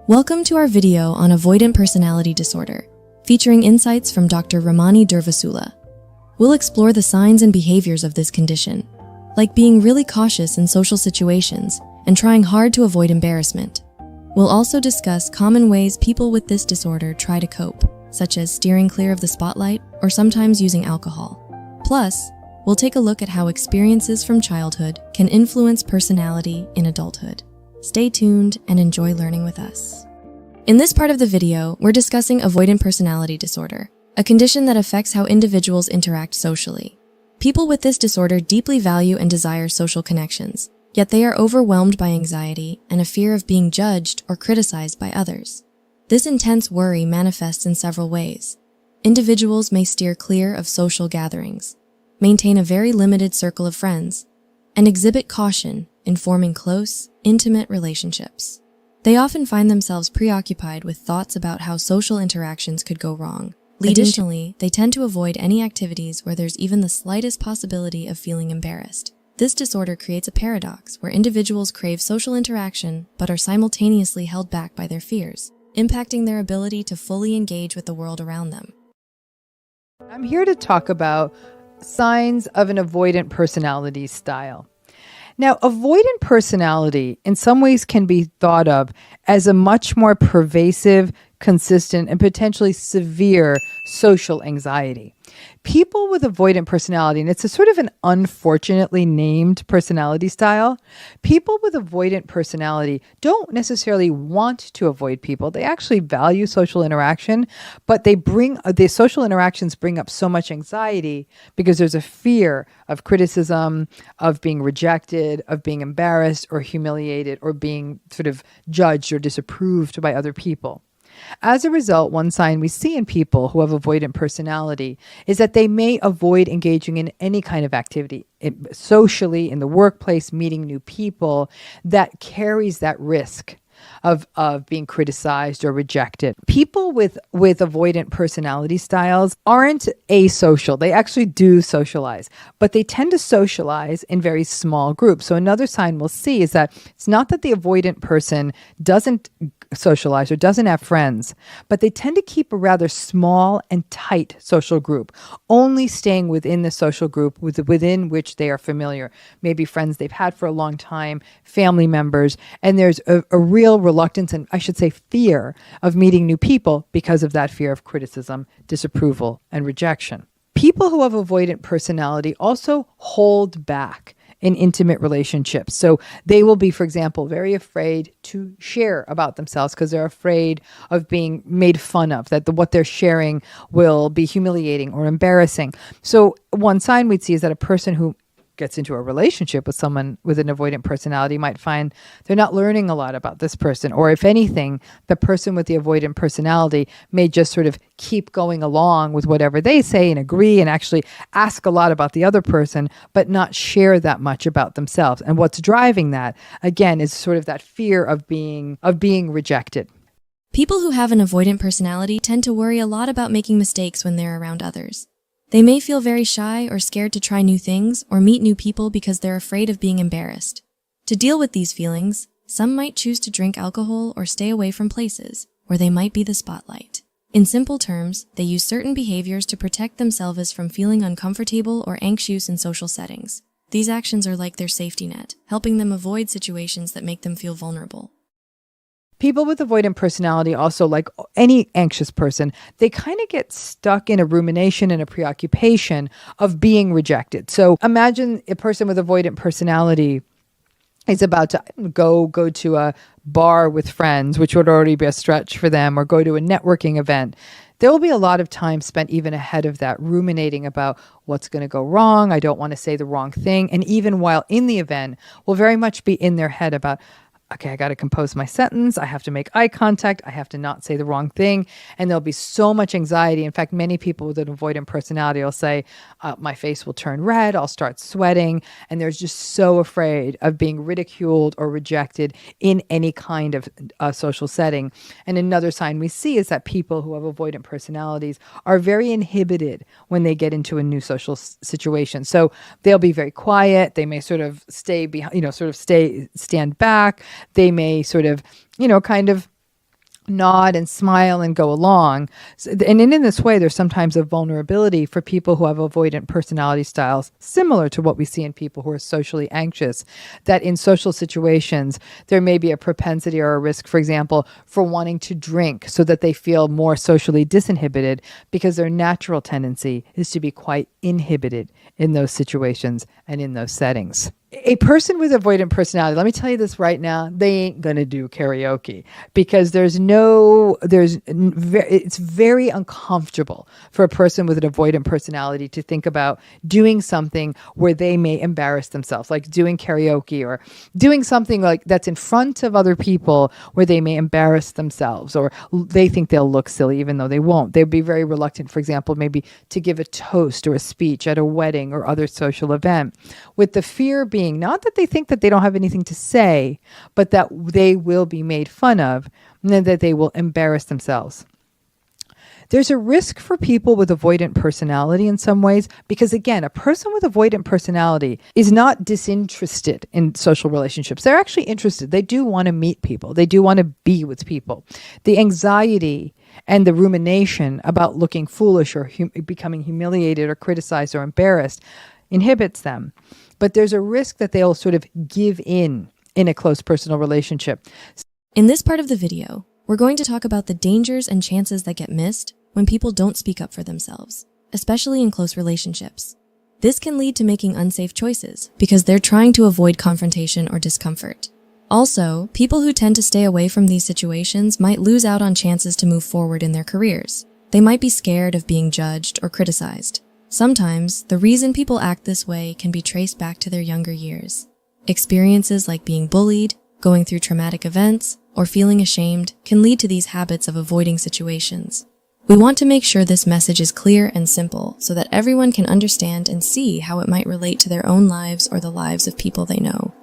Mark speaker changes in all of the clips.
Speaker 1: Welcome to our video on Avoidant Personality Disorder, featuring insights from Dr. Ramani Durvasula. We'll explore the signs and behaviors of this condition, like being really cautious in social situations and trying hard to avoid embarrassment. We'll also discuss common ways people with this disorder try to cope, such as steering clear of the spotlight or sometimes using alcohol. Plus, we'll take a look at how experiences from childhood can influence personality in adulthood. Stay tuned and enjoy learning with us. In this part of the video, we're discussing avoidant personality disorder, a condition that affects how individuals interact socially. People with this disorder deeply value and desire social connections, yet they are overwhelmed by anxiety and a fear of being judged or criticized by others. This intense worry manifests in several ways. Individuals may steer clear of social gatherings, maintain a very limited circle of friends, and exhibit caution in forming close, intimate relationships. They often find themselves preoccupied with thoughts about how social interactions could go wrong. Additionally, they tend to avoid any activities where there's even the slightest possibility of feeling embarrassed. This disorder creates a paradox where individuals crave social interaction but are simultaneously held back by their fears, impacting their ability to fully engage with the world around them.
Speaker 2: I'm here to talk about signs of an avoidant personality style. Now, avoidant personality in some ways can be thought of as a much more pervasive, consistent, and potentially severe social anxiety. People with avoidant personality, and it's a sort of an unfortunately named personality style, people with avoidant personality don't necessarily want to avoid people. They actually value social interaction, but the social interactions bring up so much anxiety because there's a fear of criticism, of being rejected, of being embarrassed or humiliated or being sort of judged or disapproved by other people. As a result, one sign we see in people who have avoidant personality is that they may avoid engaging in any kind of activity, socially, in the workplace, meeting new people, that carries that risk of being criticized or rejected. People with avoidant personality styles aren't asocial. They actually do socialize, but they tend to socialize in very small groups. So another sign we'll see is that it's not that the avoidant person doesn't socialize or doesn't have friends, but they tend to keep a rather small and tight social group, only staying within the social group within which they are familiar, maybe friends they've had for a long time, family members, and there's a real reluctance and I should say fear of meeting new people because of that fear of criticism, disapproval, and rejection. People who have avoidant personality also hold back in intimate relationships. So they will be, for example, very afraid to share about themselves because they're afraid of being made fun of, that what they're sharing will be humiliating or embarrassing. So one sign we'd see is that a person who gets into a relationship with someone with an avoidant personality might find they're not learning a lot about this person. Or if anything, the person with the avoidant personality may just sort of keep going along with whatever they say and agree and actually ask a lot about the other person, but not share that much about themselves. And what's driving that, again, is sort of that fear of being rejected.
Speaker 1: People who have an avoidant personality tend to worry a lot about making mistakes when they're around others. They may feel very shy or scared to try new things or meet new people because they're afraid of being embarrassed. To deal with these feelings, some might choose to drink alcohol or stay away from places where they might be the spotlight. In simple terms, they use certain behaviors to protect themselves from feeling uncomfortable or anxious in social settings. These actions are like their safety net, helping them avoid situations that make them feel vulnerable.
Speaker 2: People with avoidant personality also, like any anxious person, they kind of get stuck in a rumination and a preoccupation of being rejected. So imagine a person with avoidant personality is about to go to a bar with friends, which would already be a stretch for them, or go to a networking event. There will be a lot of time spent even ahead of that ruminating about what's going to go wrong. I don't want to say the wrong thing. And even while in the event, will very much be in their head about, okay, I got to compose my sentence. I have to make eye contact. I have to not say the wrong thing. And there'll be so much anxiety. In fact, many people with an avoidant personality will say, my face will turn red. I'll start sweating. And they're just so afraid of being ridiculed or rejected in any kind of social setting. And another sign we see is that people who have avoidant personalities are very inhibited when they get into a new social situation. So they'll be very quiet. They may sort of stay behind, stand back. They may sort of, kind of nod and smile and go along. And in this way, there's sometimes a vulnerability for people who have avoidant personality styles, similar to what we see in people who are socially anxious, that in social situations, there may be a propensity or a risk, for example, for wanting to drink so that they feel more socially disinhibited, because their natural tendency is to be quite inhibited in those situations and in those settings. A person with avoidant personality, let me tell you this right now, they ain't going to do karaoke, because it's very uncomfortable for a person with an avoidant personality to think about doing something where they may embarrass themselves, like doing karaoke or doing something like that's in front of other people where they may embarrass themselves or they think they'll look silly even though they won't. They'd be very reluctant, for example, maybe to give a toast or a speech at a wedding or other social event, with the fear being not that they think that they don't have anything to say, but that they will be made fun of and that they will embarrass themselves. There's a risk for people with avoidant personality in some ways, because again, a person with avoidant personality is not disinterested in social relationships. They're actually interested. They do want to meet people. They do want to be with people. The anxiety and the rumination about looking foolish or becoming humiliated or criticized or embarrassed inhibits them. But there's a risk that they'll sort of give in a close personal relationship.
Speaker 1: In this part of the video, we're going to talk about the dangers and chances that get missed when people don't speak up for themselves, especially in close relationships. This can lead to making unsafe choices because they're trying to avoid confrontation or discomfort. Also, people who tend to stay away from these situations might lose out on chances to move forward in their careers. They might be scared of being judged or criticized. Sometimes, the reason people act this way can be traced back to their younger years. Experiences like being bullied, going through traumatic events, or feeling ashamed can lead to these habits of avoiding situations. We want to make sure this message is clear and simple so that everyone can understand and see how it might relate to their own lives or the lives of people they know.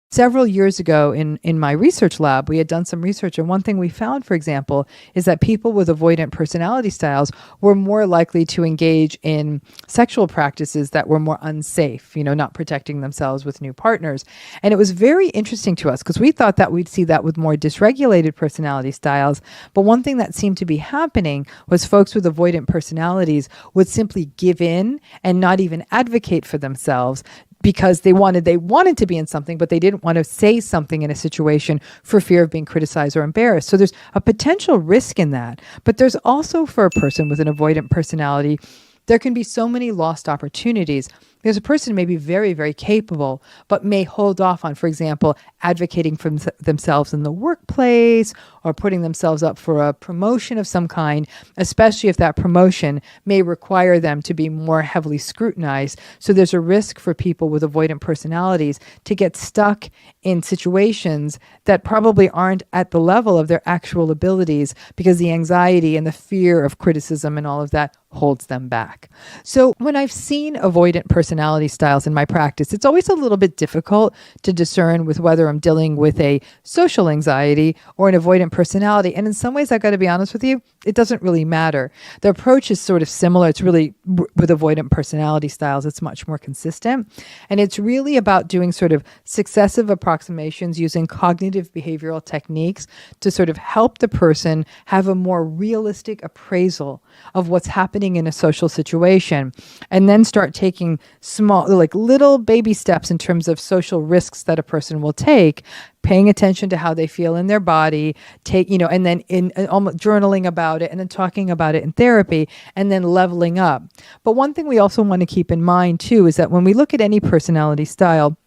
Speaker 2: Several years ago in my research lab, we had done some research, and one thing we found, for example, is that people with avoidant personality styles were more likely to engage in sexual practices that were more unsafe, not protecting themselves with new partners. And it was very interesting to us because we thought that we'd see that with more dysregulated personality styles. But one thing that seemed to be happening was folks with avoidant personalities would simply give in and not even advocate for themselves, because they wanted to be in something, but they didn't want to say something in a situation for fear of being criticized or embarrassed. So there's a potential risk in that. But there's also, for a person with an avoidant personality, there can be so many lost opportunities. There's a person who may be very, very capable, but may hold off on, for example, advocating for themselves in the workplace or putting themselves up for a promotion of some kind, especially if that promotion may require them to be more heavily scrutinized. So there's a risk for people with avoidant personalities to get stuck in situations that probably aren't at the level of their actual abilities, because the anxiety and the fear of criticism and all of that holds them back. So when I've seen avoidant personality styles in my practice, it's always a little bit difficult to discern with whether I'm dealing with a social anxiety or an avoidant personality. And in some ways, I got to be honest with you, it doesn't really matter. The approach is sort of similar. It's really, with avoidant personality styles, it's much more consistent. And it's really about doing sort of successive approximations using cognitive behavioral techniques to sort of help the person have a more realistic appraisal of what's happening in a social situation, and then start taking small, like little baby steps in terms of social risks that a person will take, paying attention to how they feel in their body, and then journaling about it, and then talking about it in therapy, and then leveling up. But one thing we also want to keep in mind too is that when we look at any personality style,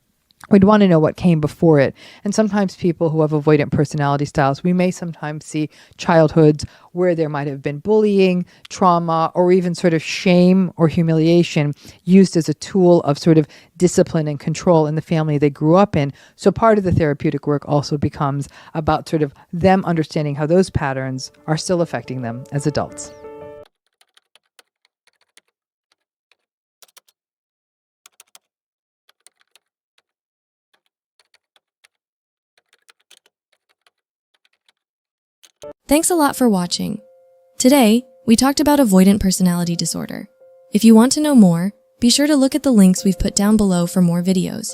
Speaker 2: we'd want to know what came before it. And sometimes people who have avoidant personality styles, we may sometimes see childhoods where there might have been bullying, trauma, or even sort of shame or humiliation used as a tool of sort of discipline and control in the family they grew up in. So part of the therapeutic work also becomes about sort of them understanding how those patterns are still affecting them as adults.
Speaker 1: Thanks a lot for watching. Today, we talked about avoidant personality disorder. If you want to know more, be sure to look at the links we've put down below for more videos.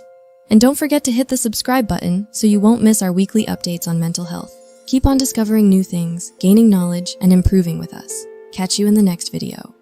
Speaker 1: And don't forget to hit the subscribe button so you won't miss our weekly updates on mental health. Keep on discovering new things, gaining knowledge, and improving with us. Catch you in the next video.